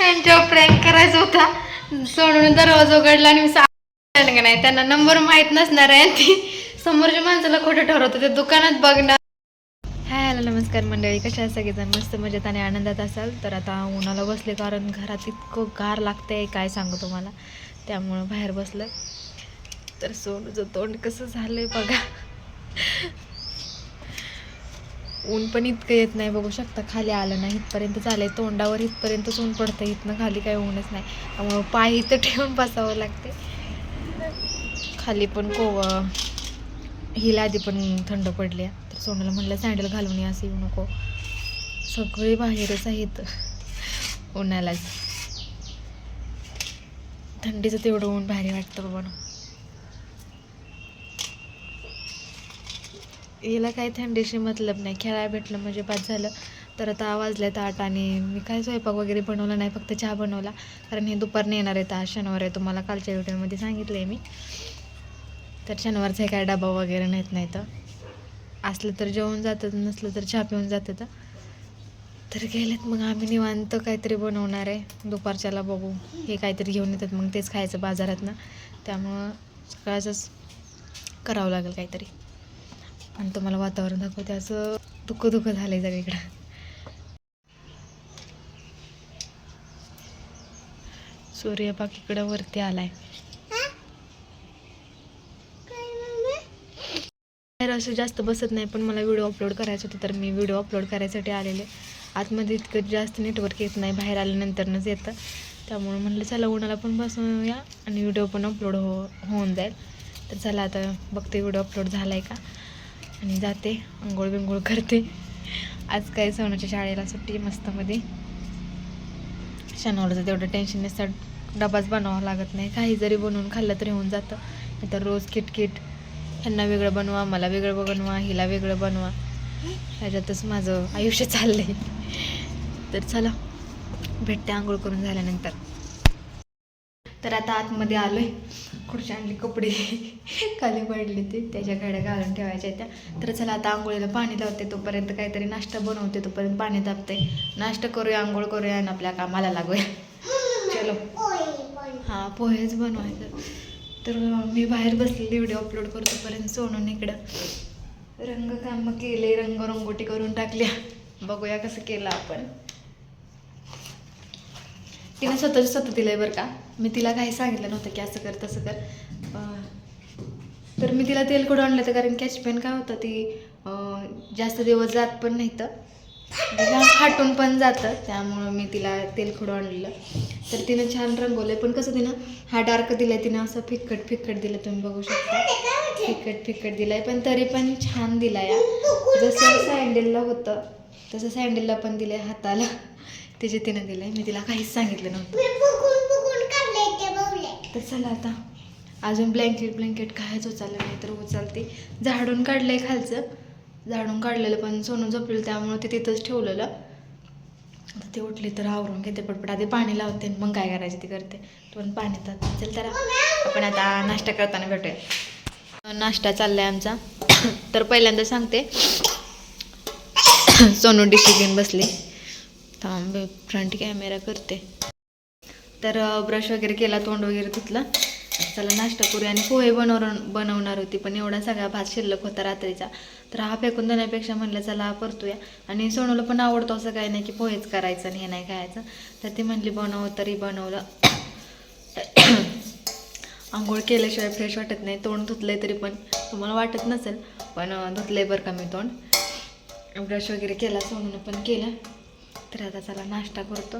त्यांच्यावर प्रँक करायचा होता. सोडून दरवाजा उघडला आणि मी नाही, त्यांना नंबर माहीत नसणार आहे. ती समोरच्या माणसाला खोटं ठरवतं ते दुकानात बघणार. हाय हॅलो नमस्कार मंडळी, कशा सगळेजण मस्त मजेत आणि आनंदात असाल. तर आता उन्हाला बसले कारण घरात इतकं गार लागतंय काय सांगू तुम्हाला, त्यामुळं बाहेर बसलं. तर सोनूचं तोंड कसं झालंय बघा. ऊन पण इतकं येत नाही, बघू शकता खाली आलं नाही इथपर्यंत झालंय, तोंडावर इथपर्यंतच ऊन पडतं, इथनं खाली काही ऊनच नाही. त्यामुळं पाय इथं ठेवून बसावं लागते. खाली पण हिला आधी पण थंड पडली. तर सोनूला म्हणलं सँडल घालून ये, असं येऊ नको. सगळे बाहेरच आहेत उन्हालाच. थंडीचं तेवढं ऊन भारी वाटतं बाबा. हिला काही थंडीशी मतलब नाही, खेळायला भेटलं म्हणजे बाद झालं. तर आता वाजल्यात 8 आणि मी काय स्वयंपाक वगैरे बनवला नाही, फक्त चहा बनवला. कारण हे दुपारने येणार आहेत, आज शनिवार आहे, तुम्हाला कालच्या व्हिडिओमध्ये सांगितलं आहे मी. तर शनिवारचा काय डबा वगैरे नाही तर असलं तर जेवण जातं, नसलं तर चहा पिऊन जातं. तर गेलेत मग आम्ही निवांत काहीतरी बनवणार आहे दुपारच्याला, बघू. हे काहीतरी घेऊन येतात मग तेच खायचं बाजारातनं, त्यामुळं सकाळचंच करावं लागेल काहीतरी. आणि तुम्हाला वातावरण दाखवते, असं दुःख झालंय सगळीकडं. सूर्य बाकीकडं वरती आलाय. असं जास्त बसत नाही, पण मला व्हिडिओ अपलोड करायचं होतं, तर मी व्हिडिओ अपलोड करायसाठी आलेले. आतमध्ये इतकं जास्त नेटवर्क येत नाही, बाहेर आल्यानंतरच येतं. त्यामुळे म्हणलं चला उन्हाला पण बसूया आणि व्हिडिओ पण अपलोड होऊन जाईल. तर चला आता बघते व्हिडिओ अपलोड झाला आहे का, आणि जाते आंघोळ बिंघोळ करते. आज काय सोनूच्या शाळेला सुट्टी मस्तमध्ये. शनिवारचं तेवढं टेन्शन नसतं, डबाच बनवावा लागत नाही, काही जरी बनवून खाल्लं तरी होऊन जातं. नाहीतर रोज किटकिट, ह्यांना वेगळं बनवा, मला वेगळं बनवा, हिला वेगळं बनवा, ह्याच्यातच माझं आयुष्य चाललं आहे. तर चला भेटते आंघोळ करून झाल्यानंतर. तर आता आतमध्ये आलो आहे, खुर्ची आणली, कपडे खाली पडले ते त्याच्या घड्या घालून ठेवायच्या त्या. तर चला आता आंघोळीला पाणी लावते, तोपर्यंत काहीतरी नाश्ता बनवते, तोपर्यंत पाणी तापते. नाश्ता करूया, आंघोळ करूया आणि आपल्या कामाला लागूया. चलो. हां, पोहेच बनवायचं. तर मी बाहेर बसलेली व्हिडिओ अपलोड करतोपर्यंत सोनून इकडं रंगकाम केले, रंगोटी करून टाकल्या. बघूया कसं केलं आपण. तिने स्वतः दिलंय बरं का, मी तिला काही सांगितलं नव्हतं की असं कर तसं कर. तर मी तिला तेल कुठं आणलं तर, कारण कॅच पेन काय होतं, ती जास्त दिवस जात पण नाही, तर फाटून पण जातं, त्यामुळं मी तिला तेल खडू आणलेलं. तर तिनं छान रंगवलं, पण कसं तिनं हा डार्क दिला आहे, तिनं असं फिक्कट दिलं, तुम्ही बघू शकता. फिक्कट दिलं आहे, पण तरी पण छान दिला आहे. जसं सँडलला होतं तसं सँडलला पण दिलं आहे, हाताला त्याचे तिनं दिलं आहे. मी तिला काहीच सांगितलं नव्हतं. तर चला आता अजून ब्लँकेट कायच उचललं नाही, तर उचलते. झाडून काढलं आहे खालचं, झाडून काढलेलं, पण सोनू झोपलेलं त्यामुळं ते तिथंच ठेवलेलं. आता ते उठले तर आवरून घेते पटपट, आधी पाणी लावते, मग काय करायचं ते करते. पण पाणी तर चल. तर आपण आता नाश्ता करताना भेटूया. नाश्ता चाललाय आमचा. तर पहिल्यांदा सांगते, सोनू डिशी घेऊन बसली. थांब फ्रंट कॅमेरा करते. तर ब्रश वगैरे केला, तोंड वगैरे धुतलं. चला नाश्ता करूया. आणि पोहे बनवणार होती, पण एवढा सगळा भात शिल्लक होता रात्रीचा, तर हा फेकून देण्यापेक्षा म्हणलं चला परतूया. आणि सोनूला पण आवडतो असं काही नाही की पोहेच करायचं आणि हे नाही खायचं. तर ती म्हणली बनव, तरी बनवलं. आंघोळ केल्याशिवाय फ्रेश वाटत नाही. तोंड धुतलंय तरी पण तुम्हाला वाटत नसेल, पण धुतलंय बरं का मी तोंड. ब्रश वगैरे केला, सोनूनं पण केलं. तर आता चला नाश्ता करतो.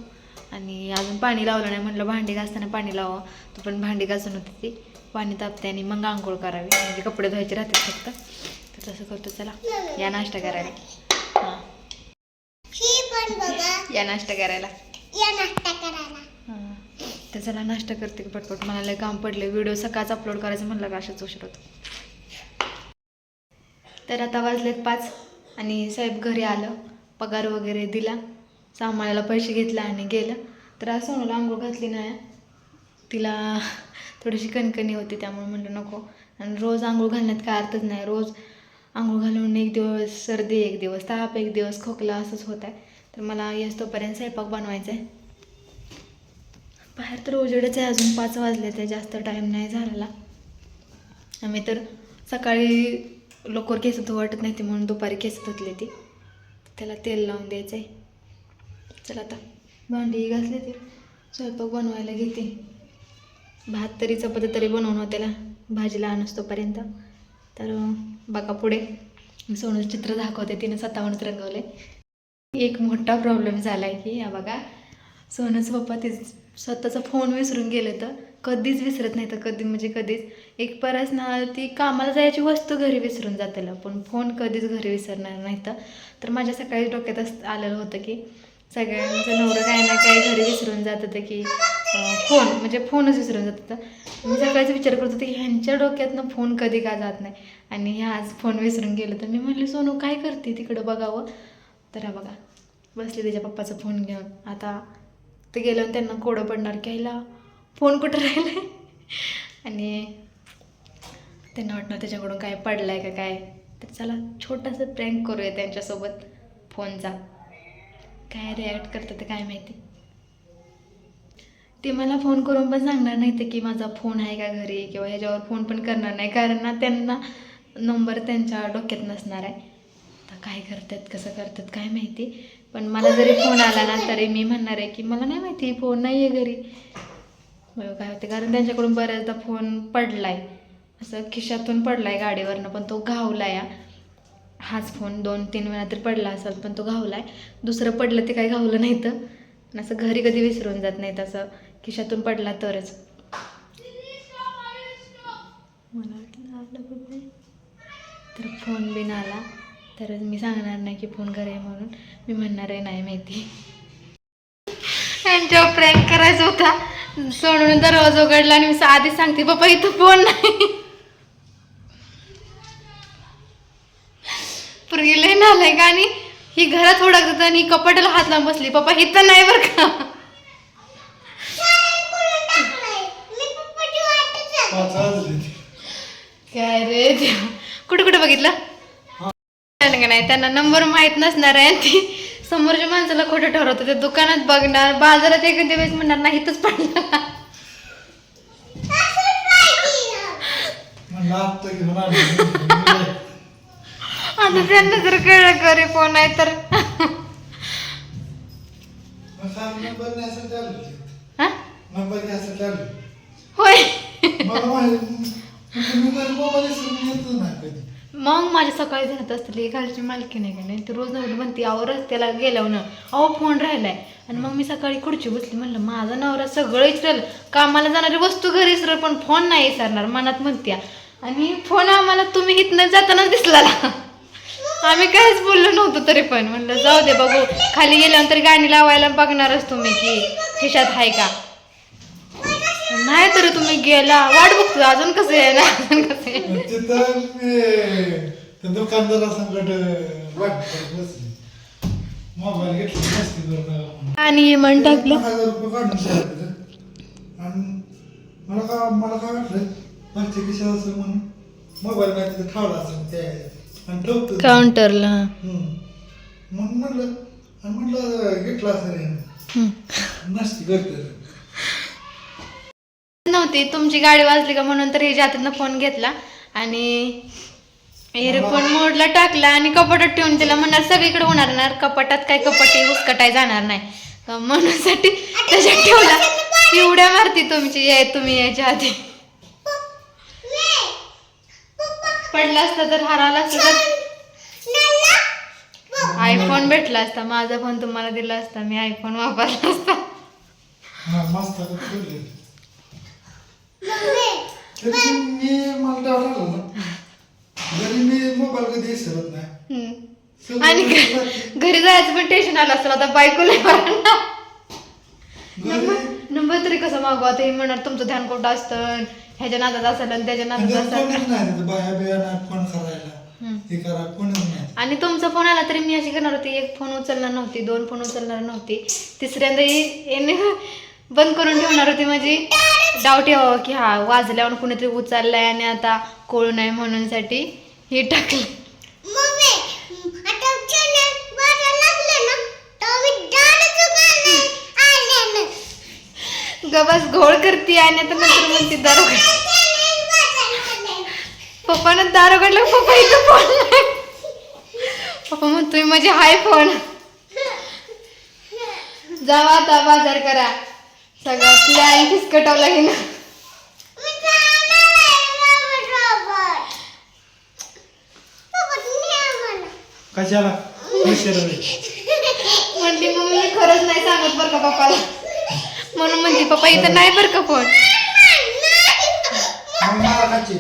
आणि अजून पाणी लावलं नाही, म्हटलं भांडी घासताना पाणी लावावं. तो पण भांडी घासून होती ती, पाणी तापते आणि मग आंघोळ करावी, म्हणजे कपडे धुवायचे राहते फक्त. तर तसं करतो. चला या नाश्ता करायला. हां, या नाश्ता करायला. हां, तर चला नाश्ता करते पटपट, मला लय काम पडले. व्हिडिओ सकाळच अपलोड करायचं म्हणलं का अशाच उशीर होतो. तर आता वाजलेत 5 आणि साहेब घरी आलं, पगार वगैरे दिला, सामानाला पैसे घेतला आणि गेलं. तर आज सोनूला आंघोळ घातली नाही, तिला थोडीशी कणकणी होती, त्यामुळे म्हणलं नको. आणि रोज आंघोळ घालण्यात काय अर्थच नाही. रोज आंघोळ घालून एक दिवस सर्दी, एक दिवस ताप, एक दिवस खोकला, असंच होत आहे. तर मला येस तोपर्यंत स्वयंपाक बनवायचा आहे. बाहेर तर उजेडच आहे, अजून 5 वाजले ते, जास्त टाईम नाही झालेला. आम्ही तर सकाळी लवकर केस धुवू वाटत नाही ते म्हणून दुपारी केस धुतले ती. त्याला तेल लावून द्यायचं आहे. चला आता भांडी घासले ते, स्वयंपाक बनवायला घेते. भात तरी चपाती तरी बनवणं त्याला, भाजीला आणस तोपर्यंत. तर बघा पुढे सोनूचं चित्र दाखवते, तिने स्वतःहूनच रंगवले. एक मोठा प्रॉब्लेम झाला आहे की, या बघा सोनूचं पप्पा ते स्वतःचा फोन विसरून गेले, तर कधीच विसरत नाही, तर कधी म्हणजे कधीच. एक परस ना ती कामाला जायची वस्तू घरी विसरून जातेला, पण फोन कधीच घरी विसरणार नाही. तर माझ्या सकाळी डोक्यात आलेलं होतं की सगळ्यांचं नवरं काय ना काय घरी विसरून जात होतं की फोन म्हणजे फोनच विसरून जात होतं. मी सकाळीच विचार करत होते की ह्यांच्या डोक्यातनं फोन कधी का जात नाही, आणि ह्या आज फोन विसरून गेलं. तर मी म्हणले सोनू काय करते तिकडं बघावं. तर हा बघा बसले त्याच्या पप्पाचा फोन घेऊन. आता ते गेल्यावर त्यांना कोडं पडणार की ह्याला फोन कुठं राहिला आहे, आणि त्यांना वाटणार त्याच्याकडून काय पडलं आहे का काय. तर चला छोटासा प्रँक करूया त्यांच्यासोबत फोनचा. काय रिॲक्ट करतात ते काय माहिती. ते मला फोन करून पण सांगणार नाही ते की माझा फोन आहे का घरी, किंवा ह्याच्यावर फोन पण करणार नाही, कारण ना त्यांना नंबर त्यांच्या डोक्यात नसणार आहे. आता काय करतात कसं करतात काय माहिती. पण मला जरी फोन आला ना तरी मी म्हणणार आहे की मला नाही माहिती, फोन नाही आहे घरी. बघा काय होते, कारण त्यांच्याकडून बऱ्याचदा फोन पडला आहे, असं खिशातून पडला आहे गाडीवरनं, पण तो घावला आहे. हाच फोन 2-3 वेळा तरी पडला असेल, पण तो घावला आहे. दुसरं पडलं ते काही घावलं नाही. तर असं घरी कधी विसरून जात नाही, तसं खिशातून पडला तरच. मला वाटलं आपलं कुठे, तर फोन बिन आला तरच मी सांगणार नाही की फोन घरी आहे म्हणून. मी म्हणणार आहे नाही माहिती. त्यांच्यावर प्रँक करायचा होता. सोडून दरवाजा उघडला आणि मी आधीच सांगते पप्पा इथं फोन नाही. पुरगी लय नालायक, आणि ही घरात ओळखत आणि कपाटाला हात लावून बसली. पप्पा इथं नाही बरं का. काय रे देवा, कुठे कुठे बघितलं का नाही. त्यांना नंबर माहीत नसणार आहे, ती समोरच्या माणसाला खोटं ठरवतं. ते दुकानात बघणार, बाजारात एखाद्या वेळेस म्हणणार नाही इथंच पडणार. आता त्यांना जर कळलं घरी फोन आहे तर होय. मग माझ्या सकाळी जात असतील घरची मालकी नाही का नाही, तर रोज नवरी म्हणते अहो रस्त्याला गेल्यावर ना अहो फोन राहिलाय. आणि मग मी सकाळी खुर्ची बसली, म्हणलं माझा नवरा सगळं विसरल, कामाला जाणारी वस्तू घरी विसरल पण फोन नाही विसरणार मनात म्हणत्या. आणि फोन आम्हाला तुम्ही इथनं जाताना दिसला. आम्ही काहीच बोललो नव्हतो, तरी पण म्हणलं जाऊ दे बघू, खाली गेल्यानंतर गाणी लावायला बघणारच तुम्ही की खिशात आहे का नाही. तरी तुम्ही गेला, वाट बघतो अजून कसं आहे ना, अजून कसं आहे. आणि म्हण टाकलं काउंटरला नव्हती. तुमची गाडी वाजली का म्हणून तर ह्याच्या हातातनं फोन घेतला आणि एअरफोन मोडला टाकला आणि कपाटात ठेवून दिला. म्हणणार सगळीकडे होणार ना कपाटात, काय कपाटी उचकटाय जाणार नाही म्हणून साठी त्याच्यात ठेवला. एवढ्या मारती तुमची तुम्ही याच्या आधी. पडला असता तर हराला असता तर आयफोन भेटला असता. माझा फोन तुम्हाला दिला असता, मी आयफोन वापरला असता. आणि घरी जायचं पण टेन्शन आलं असतं. आता बायकोला नंबर तरी कसं मागू, आता हे म्हणणार तुमचं ध्यान कुठं असतं, ह्याच्या नादात असेल आणि त्याच्या नादात असेल. आणि तुमचा फोन आला तरी मी अशी करणार होती, एक फोन उचलणार नव्हती, 2 फोन उचलणार नव्हती, तिसऱ्यांदा येणे बंद करून ठेवणार होती. म्हणजे डाऊट यावं की हा वाजल्यावर कुणीतरी उचललाय आणि आता कोळ नाही म्हणून साठी हे टाकलं. गबस घोळ करते आणि आता नंतर म्हणते दार उघड. पप्पानं दार उघडलं. पप्पा इथं फोन नाही. पप्पा म्हणतोय माझे हाय फोन. जावा आता बाजार करा. सगळं प्लॅन फिसकटावला की ना. कशाला म्हणली मम्मी मी खरंच नाही सांगत बरं का पप्पाला. म्हणून म्हणते पप्पा इथं नाही बरं का फोन. मग मला खायची.